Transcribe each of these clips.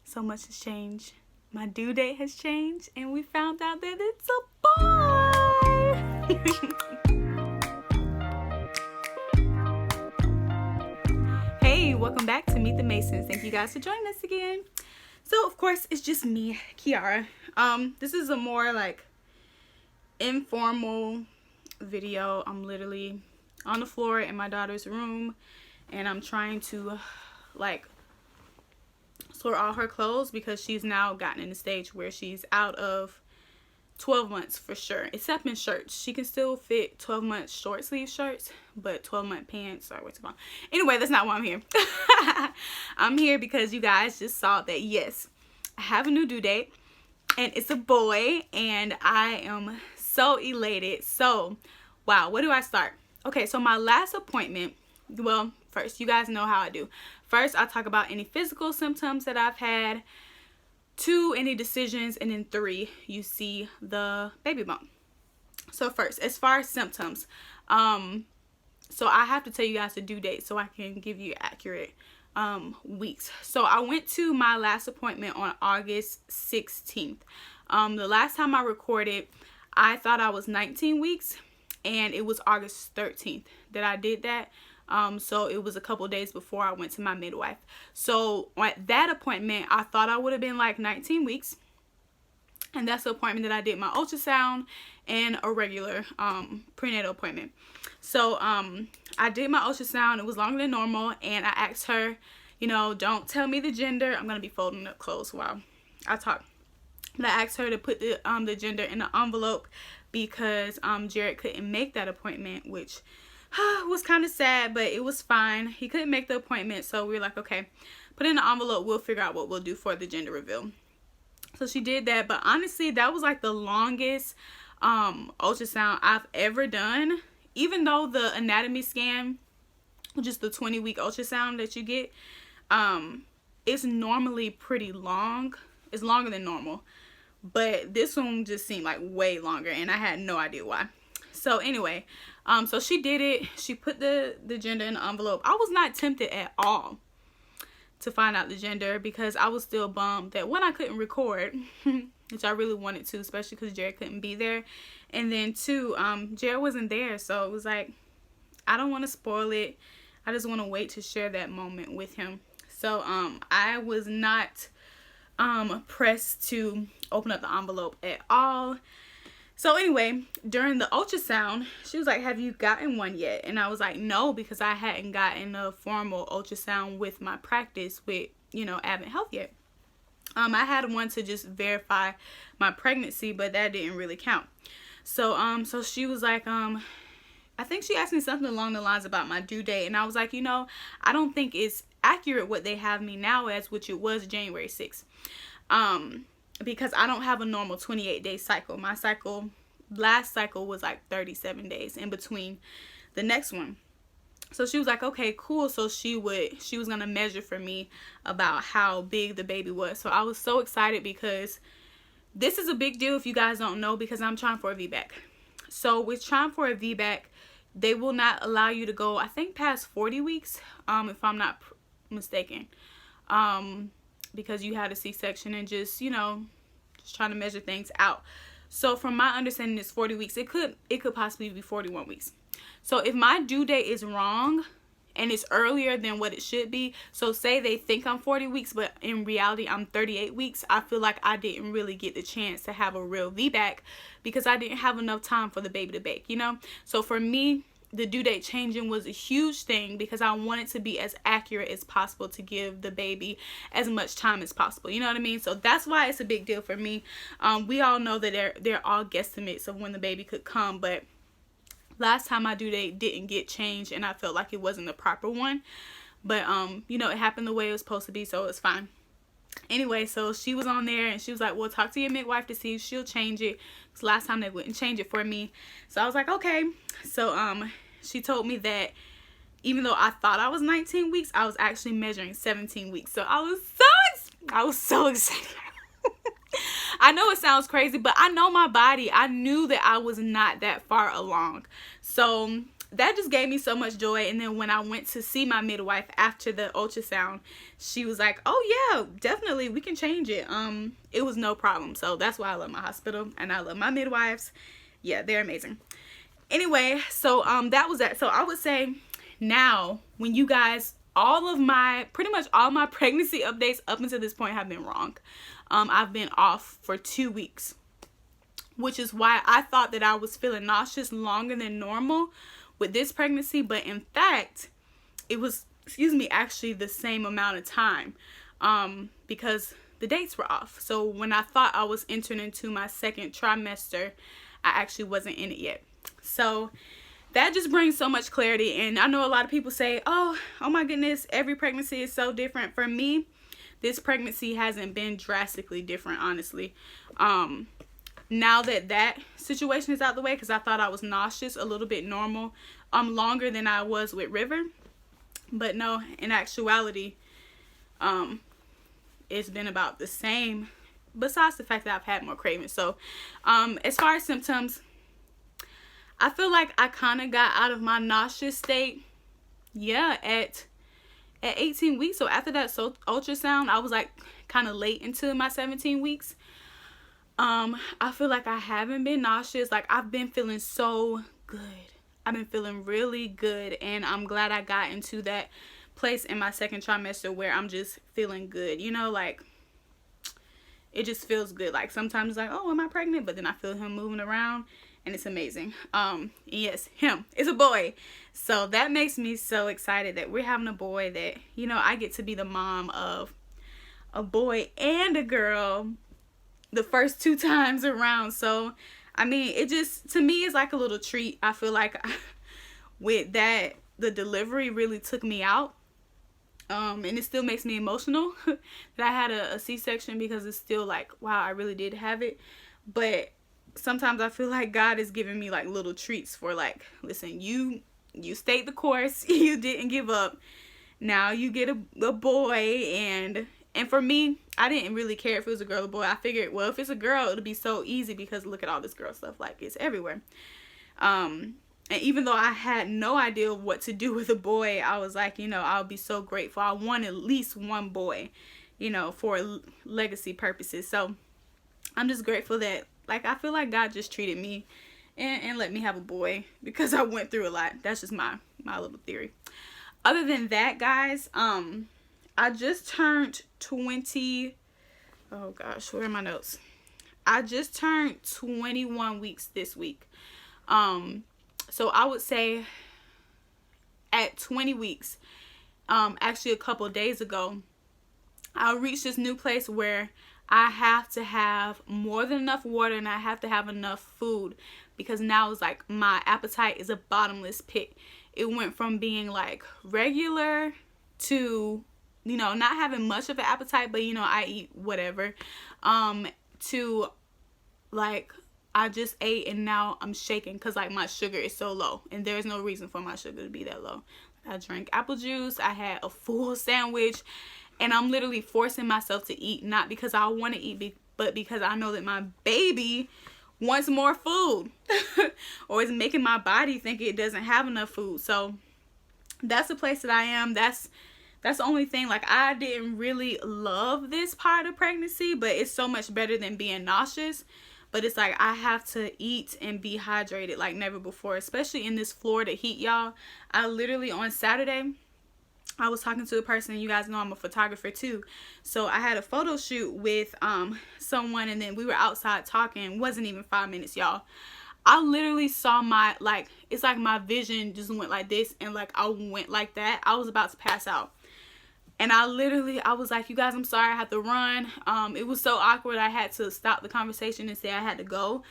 so much has changed. My due date has changed, and we found out that it's a boy. Hey, welcome back to Meet the Masons. Thank you guys for joining us again. So, of course, it's just me, Kiara. This is a more like informal video. I'm literally on the floor in my daughter's room, and I'm trying to like sort all her clothes because she's now gotten in the stage where she's out of 12 months for sure, except in shirts. She can still fit 12 month short sleeve shirts, but 12 month pants are way too long. Anyway, that's not why I'm here. I'm here because you guys just saw that, yes, I have a new due date, and it's a boy, and I am so elated. So, wow, where do I start? Okay, so my last appointment, well, first, you guys know how I do. First, I'll talk about any physical symptoms that I've had. 2, any decisions. And then 3, you see the baby bump. So first, as far as symptoms, so I have to tell you guys the due date so I can give you accurate weeks. So I went to my last appointment on August 16th. The last time I recorded, I thought I was 19 weeks, and it was August 13th that I did that. So it was a couple days before I went to my midwife. So at that appointment, I thought I would have been like 19 weeks. And that's the appointment that I did my ultrasound and a regular prenatal appointment. So I did my ultrasound. It was longer than normal. And I asked her, you know, don't tell me the gender. I'm going to be folding up clothes while I talk. But I asked her to put the gender in the envelope because Jared couldn't make that appointment, which was kind of sad, but it was fine. He couldn't make the appointment, so we were like, okay, put in the envelope. We'll figure out what we'll do for the gender reveal. So she did that, but honestly, that was like the longest ultrasound I've ever done. Even though the anatomy scan, which is the 20-week ultrasound that you get, it's normally pretty long. It's longer than normal, but this one just seemed like way longer, and I had no idea why. So anyway, so she did it. She put the gender in the envelope. I was not tempted at all to find out the gender because I was still bummed that one, I couldn't record, which I really wanted to, especially because Jared couldn't be there. And then 2, Jared wasn't there. So it was like, I don't want to spoil it. I just want to wait to share that moment with him. So I was not pressed to open up the envelope at all. So anyway, during the ultrasound, she was like, have you gotten one yet? And I was like, no, because I hadn't gotten a formal ultrasound with my practice with, you know, Advent Health yet. I had one to just verify my pregnancy, but that didn't really count. So so she was like, I think she asked me something along the lines about my due date. And I was like, you know, I don't think it's accurate what they have me now as, which it was January 6th. Because I don't have a normal 28-day cycle. My last cycle was like 37 days in between the next one. So she was like, okay, cool. So she was going to measure for me about how big the baby was. So I was so excited because this is a big deal if you guys don't know, because I'm trying for a VBAC. So with trying for a VBAC, they will not allow you to go, I think, past 40 weeks, if I'm not mistaken. Because you had a C-section and just, you know, just trying to measure things out. So from my understanding, it's 40 weeks. It could possibly be 41 weeks. So if my due date is wrong and it's earlier than what it should be, so say they think I'm 40 weeks, but in reality I'm 38 weeks, I feel like I didn't really get the chance to have a real VBAC because I didn't have enough time for the baby to bake, you know? So for me, the due date changing was a huge thing because I wanted to be as accurate as possible to give the baby as much time as possible. You know what I mean? So that's why it's a big deal for me. We all know that they're all guesstimates of when the baby could come, but last time my due date didn't get changed and I felt like it wasn't the proper one. But, you know, it happened the way it was supposed to be, so it's fine. Anyway, so she was on there and she was like, well, talk to your midwife to see if she'll change it. Because last time they wouldn't change it for me. So I was like, okay. So she told me that even though I thought I was 19 weeks, I was actually measuring 17 weeks. So I was so excited. I know it sounds crazy, but I know my body. I knew that I was not that far along. So that just gave me so much joy. And then when I went to see my midwife after the ultrasound, she was like, oh yeah, definitely, we can change it. It was no problem. So that's why I love my hospital, and I love my midwives. Yeah, they're amazing. Anyway, so that was that. So I would say now, when you guys, pretty much all my pregnancy updates up until this point have been wrong. I've been off for 2 weeks, which is why I thought that I was feeling nauseous longer than normal with this pregnancy. But in fact, it was, actually the same amount of time, because the dates were off. So when I thought I was entering into my second trimester, I actually wasn't in it yet. So that just brings so much clarity. And I know a lot of people say, oh my goodness, every pregnancy is so different. For me, this pregnancy hasn't been drastically different, honestly. Now that situation is out the way, because I thought I was nauseous, a little bit normal, longer than I was with River. But no, in actuality, it's been about the same, besides the fact that I've had more cravings. So as far as symptoms, I feel like I kind of got out of my nauseous state, yeah, at 18 weeks. So after that ultrasound, I was like kind of late into my 17 weeks. I feel like I haven't been nauseous. Like, I've been feeling so good. I've been feeling really good, and I'm glad I got into that place in my second trimester where I'm just feeling good. You know, like, it just feels good. Like, sometimes it's like, oh, am I pregnant? But then I feel him moving around, and it's amazing. Yes, him. It's a boy. So that makes me so excited that we're having a boy, that, you know, I get to be the mom of a boy and a girl the first 2 times around. So, I mean, it just, to me, is like a little treat. I feel like with that, the delivery really took me out. And it still makes me emotional that I had a C-section, because it's still like, wow, I really did have it. But sometimes I feel like God is giving me like little treats for, like, listen, you stayed the course. You didn't give up. Now you get a boy. And for me, I didn't really care if it was a girl or boy. I figured, well, if it's a girl, it'll be so easy, because look at all this girl stuff. Like, it's everywhere. And even though I had no idea what to do with a boy, I was like, you know, I'll be so grateful. I want at least one boy, you know, for legacy purposes. So I'm just grateful that, like, I feel like God just treated me and let me have a boy, because I went through a lot. That's just my little theory. Other than that, guys, I just turned 20. Oh gosh, where are my notes? I just turned 21 weeks this week. So I would say at 20 weeks, actually a couple of days ago, I reached this new place where I have to have more than enough water, and I have to have enough food, because now it's like my appetite is a bottomless pit. It went from being like regular to, you know, not having much of an appetite, but, you know, I eat whatever, to like, I just ate and now I'm shaking because, like, my sugar is so low, and there's no reason for my sugar to be that low. I drank apple juice, I had a full sandwich, and I'm literally forcing myself to eat, not because I want to eat, but because I know that my baby wants more food or is making my body think it doesn't have enough food. So that's the place that I am. That's the only thing. Like, I didn't really love this part of pregnancy, but it's so much better than being nauseous. But it's like, I have to eat and be hydrated like never before, especially in this Florida heat, y'all. I literally, on Saturday, I was talking to a person. You guys know I'm a photographer too. So I had a photo shoot with someone, and then we were outside talking. It wasn't even 5 minutes, y'all. I literally saw my, like, it's like my vision just went like this, and like I went like that. I was about to pass out. And I was like, you guys, I'm sorry, I had to run. It was so awkward. I had to stop the conversation and say I had to go.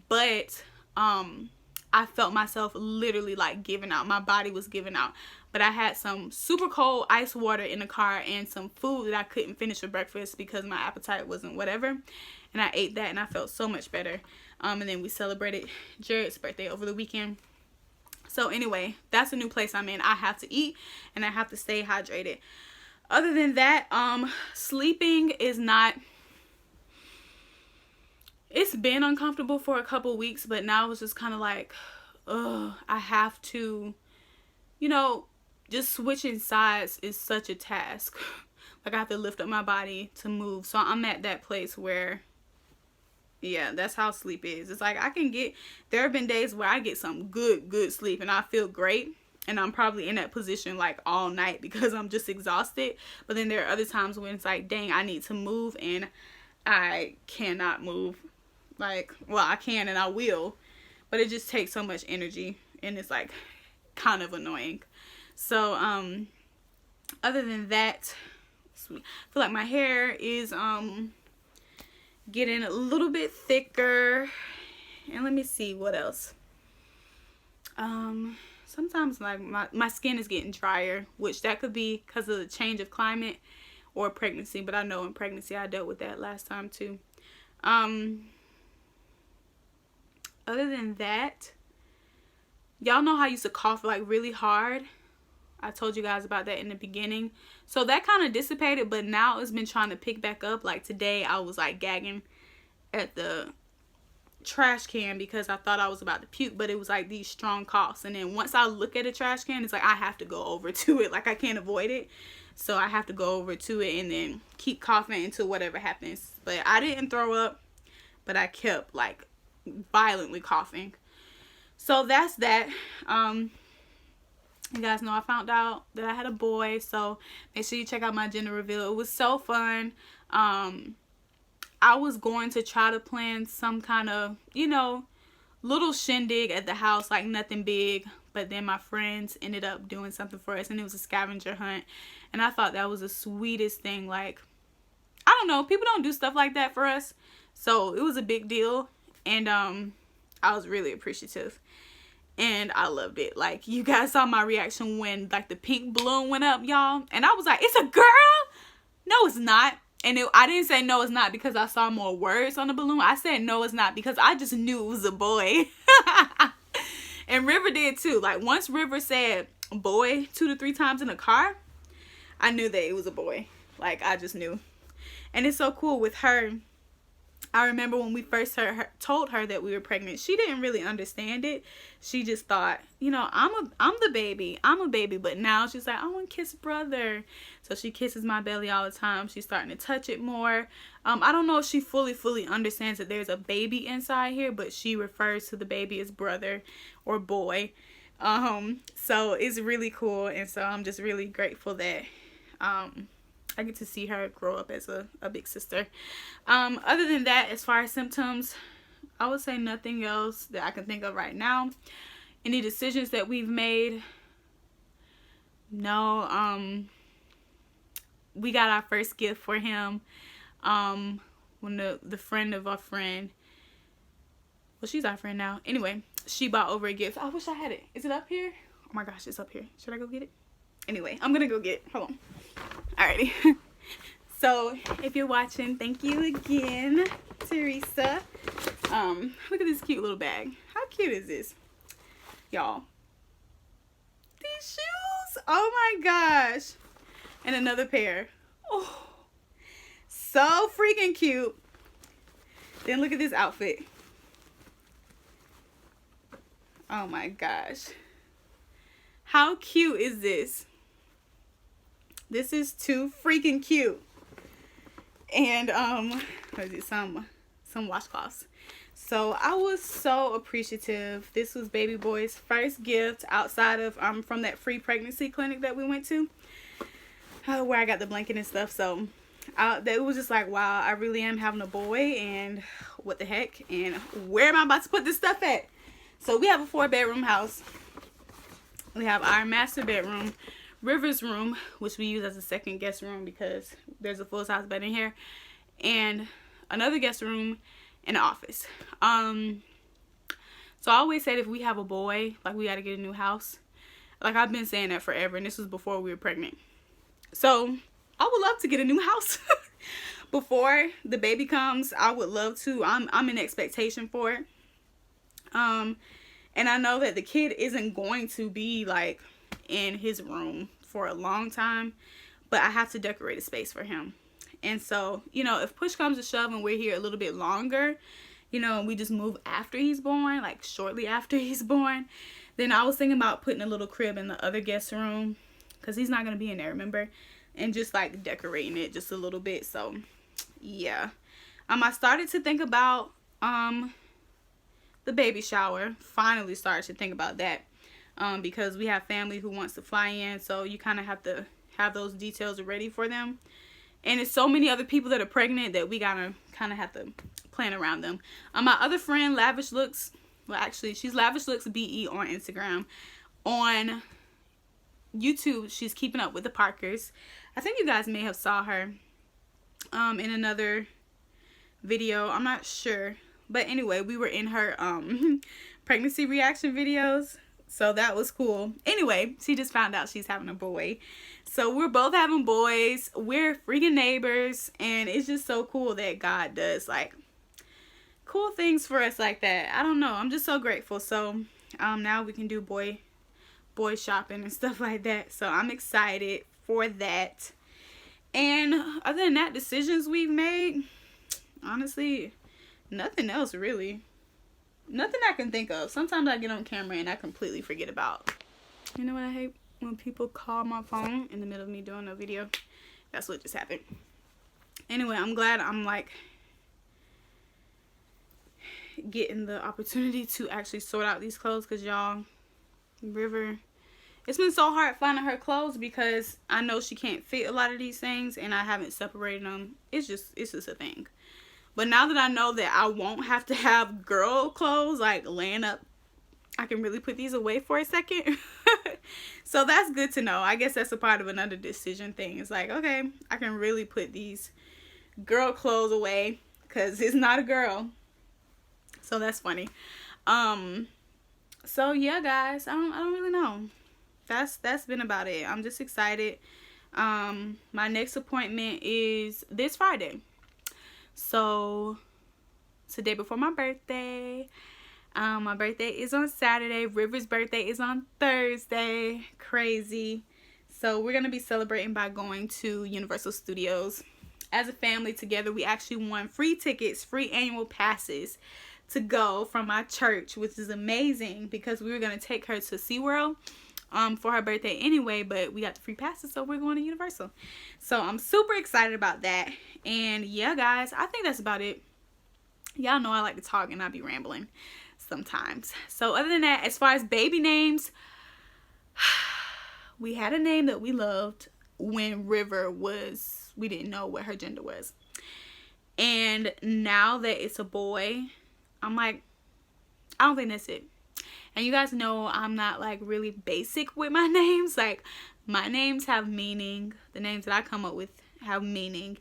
But I felt myself literally like giving out. My body was giving out. But I had some super cold ice water in the car and some food that I couldn't finish for breakfast because my appetite wasn't whatever. And I ate that and I felt so much better. And then we celebrated Jared's birthday over the weekend. So anyway, that's a new place I'm in. I have to eat and I have to stay hydrated. Other than that, sleeping is not, it's been uncomfortable for a couple weeks, but now it's just kind of like, I have to, just switching sides is such a task. Like, I have to lift up my body to move. So I'm at that place where, yeah, that's how sleep is. It's like there have been days where I get some good sleep and I feel great. And I'm probably in that position like all night because I'm just exhausted. But then there are other times when it's like, dang, I need to move and I cannot move. Like, well, I can and I will. But it just takes so much energy. And it's like kind of annoying. So, other than that, I feel like my hair is getting a little bit thicker. And let me see what else. Sometimes like my skin is getting drier, which that could be because of the change of climate or pregnancy. But I know in pregnancy I dealt with that last time too. Other than that, y'all know how I used to cough like really hard. I told you guys about that in the beginning. So that kind of dissipated, but now it's been trying to pick back up. Like today I was like gagging at the trash can because I thought I was about to puke, but it was like these strong coughs. And then once I look at a trash can, it's like I have to go over to it. Like I can't avoid it. So I have to go over to it and then keep coughing until whatever happens. But I didn't throw up, but I kept like violently coughing. So that's that. You guys know I found out that I had a boy, so make sure you check out my gender reveal. It was so fun. I was going to try to plan some kind of, little shindig at the house, like nothing big, but then my friends ended up doing something for us, and it was a scavenger hunt, and I thought that was the sweetest thing. Like, I don't know, people don't do stuff like that for us, so it was a big deal, and I was really appreciative. And I loved it. Like, you guys saw my reaction when, like, the pink balloon went up, y'all. And I was like, it's a girl? No, it's not. And I didn't say no, it's not because I saw more words on the balloon. I said no, it's not because I just knew it was a boy. And River did, too. Like, once River said boy 2 to 3 times in the car, I knew that it was a boy. Like, I just knew. And it's so cool with her. I remember when we first told her that we were pregnant, she didn't really understand it. She just thought, I'm the baby. I'm a baby. But now she's like, I want to kiss brother. So she kisses my belly all the time. She's starting to touch it more. I don't know if she fully understands that there's a baby inside here, but she refers to the baby as brother or boy. So it's really cool. And so I'm just really grateful that I get to see her grow up as a big sister. Other than that, as far as symptoms, I would say nothing else that I can think of right now. Any decisions that we've made? No. We got our first gift for him. When the friend of our friend, well, she's our friend now. Anyway, she bought over a gift. I wish I had it. Is it up here? Oh my gosh, it's up here. Should I go get it? Anyway, I'm gonna go get it. Hold on. Alrighty. So if you're watching, thank you again, Teresa. Look at this cute little bag. How cute is this, y'all? These shoes, oh my gosh. And another pair. Oh, so freaking cute. Then look at this outfit. Oh my gosh, how cute is this? This is too freaking cute. And what is it? Some washcloths. So I was so appreciative. This was baby boy's first gift outside of from that free pregnancy clinic that we went to, where I got the blanket and stuff. So it was just like, wow, I really am having a boy, and what the heck, and where am I about to put this stuff at? So we have a 4-bedroom house. We have our master bedroom, River's room, which we use as a second guest room because there's a full-size bed in here, and another guest room and an office. So I always said if we have a boy, like, we got to get a new house. Like, I've been saying that forever, and this was before we were pregnant. So I would love to get a new house before the baby comes. I would love to. I'm in expectation for it. And I know that the kid isn't going to be like in his room for a long time, but I have to decorate a space for him. And so, if push comes to shove and we're here a little bit longer, you know, and we just move after he's born, like shortly after he's born, then I was thinking about putting a little crib in the other guest room, because he's not going to be in there, remember? And just like decorating it just a little bit. So yeah, I started to think about the baby shower. Finally started to think about that, because we have family who wants to fly in, so you kind of have to have those details ready for them. And it's so many other people that are pregnant that we gotta kind of have to plan around them. My other friend, Lavish Looks, well, actually, she's Lavish Looks BE on Instagram. On YouTube, she's keeping up with the Parkers. I think you guys may have saw her in another video. I'm not sure. But anyway, we were in her pregnancy reaction videos. So that was cool. Anyway, she just found out she's having a boy. So we're both having boys. We're freaking neighbors. And it's just so cool that God does like cool things for us like that. I don't know. I'm just so grateful. So now we can do boy shopping and stuff like that. So I'm excited for that. And other than that, decisions we've made, honestly, nothing else really. Nothing I can think of. Sometimes I get on camera and I completely forget about. You know what I hate? When people call my phone in the middle of me doing a video. That's what just happened. Anyway, I'm glad I'm like getting the opportunity to actually sort out these clothes, because y'all, River, it's been so hard finding her clothes because I know she can't fit a lot of these things and I haven't separated them. It's just a thing. But now that I know that I won't have to have girl clothes like laying up, I can really put these away for a second. So that's good to know. I guess that's a part of another decision thing. It's like, okay, I can really put these girl clothes away because it's not a girl. So that's funny. So yeah, guys, I don't really know. That's been about it. I'm just excited. My next appointment is this Friday. So it's the day before my birthday. My birthday is on Saturday. River's birthday is on Thursday. Crazy. So we're going to be celebrating by going to Universal Studios as a family together. We actually won free tickets, free annual passes to go from my church, which is amazing because we were going to take her to SeaWorld for her birthday anyway, but we got the free passes, so we're going to Universal. So I'm super excited about that. And yeah, guys, I think that's about it. Y'all know I like to talk and I be rambling sometimes. So other than that, as far as baby names, we had a name that we loved when River was, we didn't know what her gender was. And now that it's a boy, I'm like, I don't think that's it. And you guys know I'm not like really basic with my names. Like my names have meaning. The names that I come up with have meaning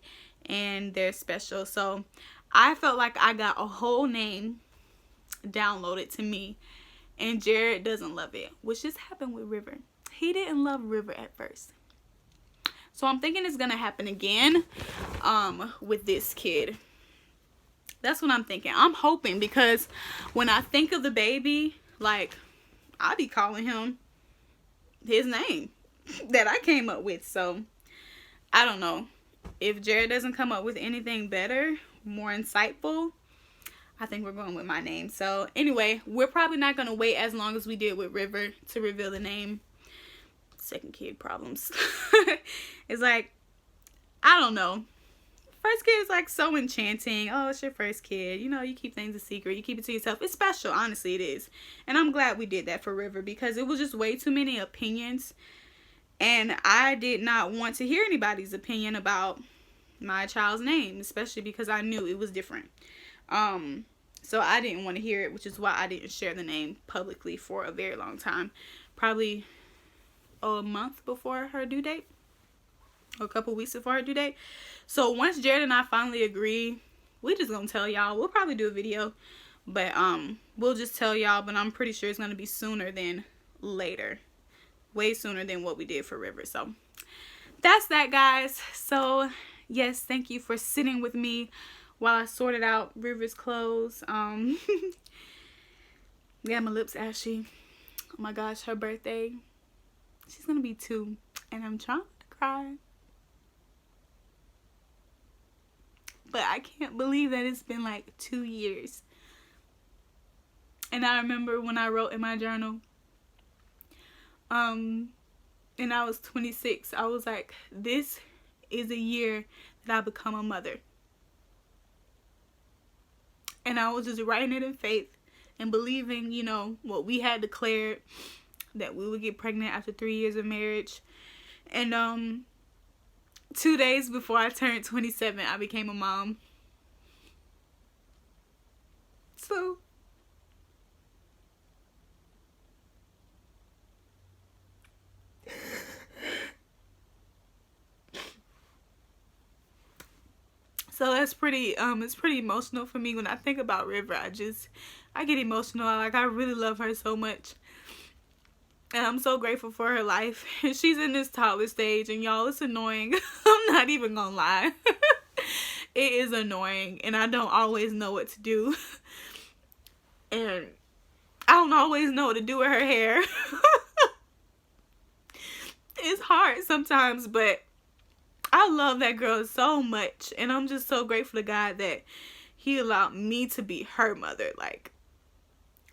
and they're special. So I felt like I got a whole name downloaded to me and Jared doesn't love it, which just happened with River. He didn't love River at first. So I'm thinking it's gonna happen again with this kid. That's what I'm thinking. I'm hoping, because when I think of the baby, like, I'll be calling him his name that I came up with. So I don't know. If Jared doesn't come up with anything better, more insightful, I think we're going with my name. So anyway, we're probably not going to wait as long as we did with River to reveal the name. Second kid problems. It's like, I don't know. First kid is like so enchanting. Oh, it's your first kid. You know, you keep things a secret. You keep it to yourself. It's special. Honestly, it is. And I'm glad we did that for River because it was just way too many opinions. And I did not want to hear anybody's opinion about my child's name, especially because I knew it was different. So I didn't want to hear it, which is why I didn't share the name publicly for a very long time. Probably a month before her due date. Or a couple weeks before her due date. So once Jared and I finally agree, we're just gonna tell y'all. We'll probably do a video, but we'll just tell y'all. But I'm pretty sure it's gonna be sooner than later, way sooner than what we did for River. So that's that, guys. So yes, thank you for sitting with me while I sorted out River's clothes. Yeah, my lips ashy. Oh my gosh, her birthday. She's gonna be 2, and I'm trying to cry. But I can't believe that it's been like 2 years. And I remember when I wrote in my journal, and I was 26, I was like, this is a year that I become a mother. And I was just writing it in faith and believing, you know, what we had declared, that we would get pregnant after 3 years of marriage. And 2 days before I turned 27, I became a mom. So that's pretty, it's pretty emotional for me. When I think about River, I get emotional. I really love her so much. And I'm so grateful for her life. And she's in this toddler stage, and y'all, it's annoying. I'm not even gonna lie. It is annoying, and I don't always know what to do. And I don't always know what to do with her hair. It's hard sometimes, but I love that girl so much, and I'm just so grateful to God that he allowed me to be her mother. Like,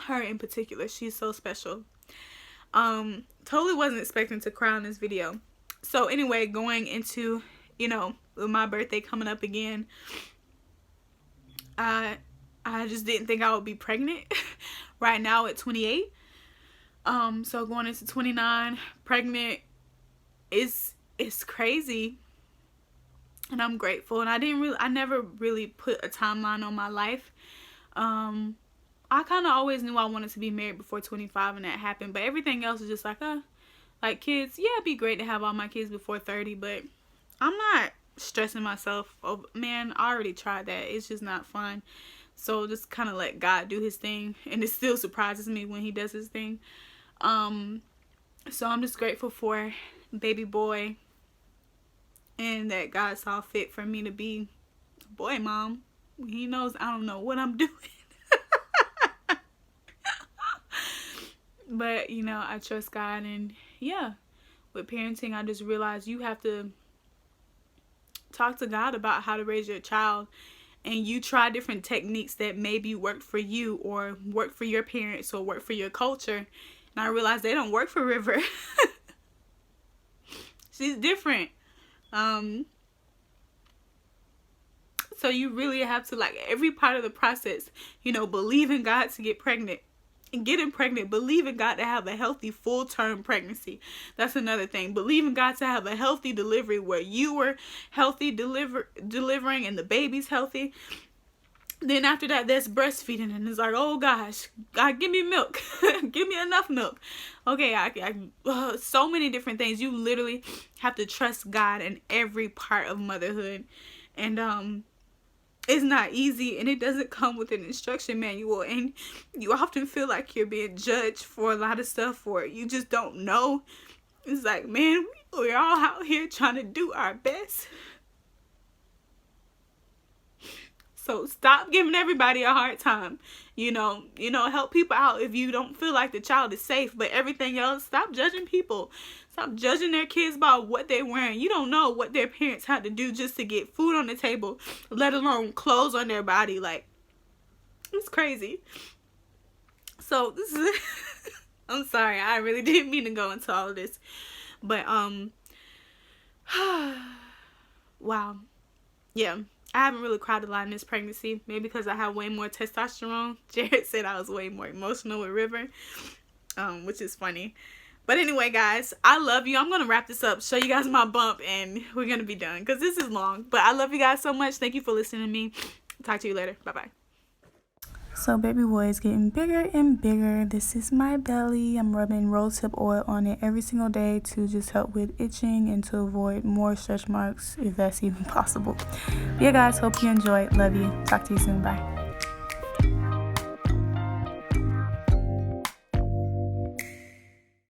her in particular, she's so special. Totally wasn't expecting to cry on this video. So anyway, going into, you know, with my birthday coming up again, I just didn't think I would be pregnant right now at 28. So going into 29 pregnant is crazy. And I'm grateful. And I never really put a timeline on my life. I kind of always knew I wanted to be married before 25, and that happened. But everything else is just like kids. Yeah, it'd be great to have all my kids before 30, but I'm not stressing myself over, man, I already tried that. It's just not fun. So just kind of let God do his thing. And it still surprises me when he does his thing. So I'm just grateful for baby boy, and that God saw fit for me to be a boy mom. He knows I don't know what I'm doing. But, you know, I trust God. And yeah, with parenting, I just realized you have to talk to God about how to raise your child. And you try different techniques that maybe worked for you, or work for your parents, or work for your culture. And I realized they don't work for River. She's different. So you really have to, like, every part of the process, you know, believe in God to get pregnant. And getting pregnant, believe in God to have a healthy full-term pregnancy. That's another thing. Believe in God to have a healthy delivery, where you were healthy delivering and the baby's healthy. Then after that, there's breastfeeding, and it's like, oh gosh, God, give me milk. Give me enough milk. Okay, so many different things. You literally have to trust God in every part of motherhood. And it's not easy, and it doesn't come with an instruction manual, and you often feel like you're being judged for a lot of stuff, or you just don't know. It's like, man, we're all out here trying to do our best. So stop giving everybody a hard time. You know, help people out if you don't feel like the child is safe. But everything else, stop judging people. Stop judging their kids by what they're wearing. You don't know what their parents had to do just to get food on the table, let alone clothes on their body. Like, it's crazy. So this is I'm sorry, I really didn't mean to go into all of this. But wow. Yeah. I haven't really cried a lot in this pregnancy. Maybe because I have way more testosterone. Jared said I was way more emotional with River, which is funny. But anyway, guys, I love you. I'm going to wrap this up, show you guys my bump, and we're going to be done because this is long. But I love you guys so much. Thank you for listening to me. Talk to you later. Bye-bye. So baby boy is getting bigger and bigger. This is my belly. I'm rubbing rosehip oil on it every single day to just help with itching and to avoid more stretch marks, if that's even possible. But yeah, guys, hope you enjoyed. Love you. Talk to you soon. Bye.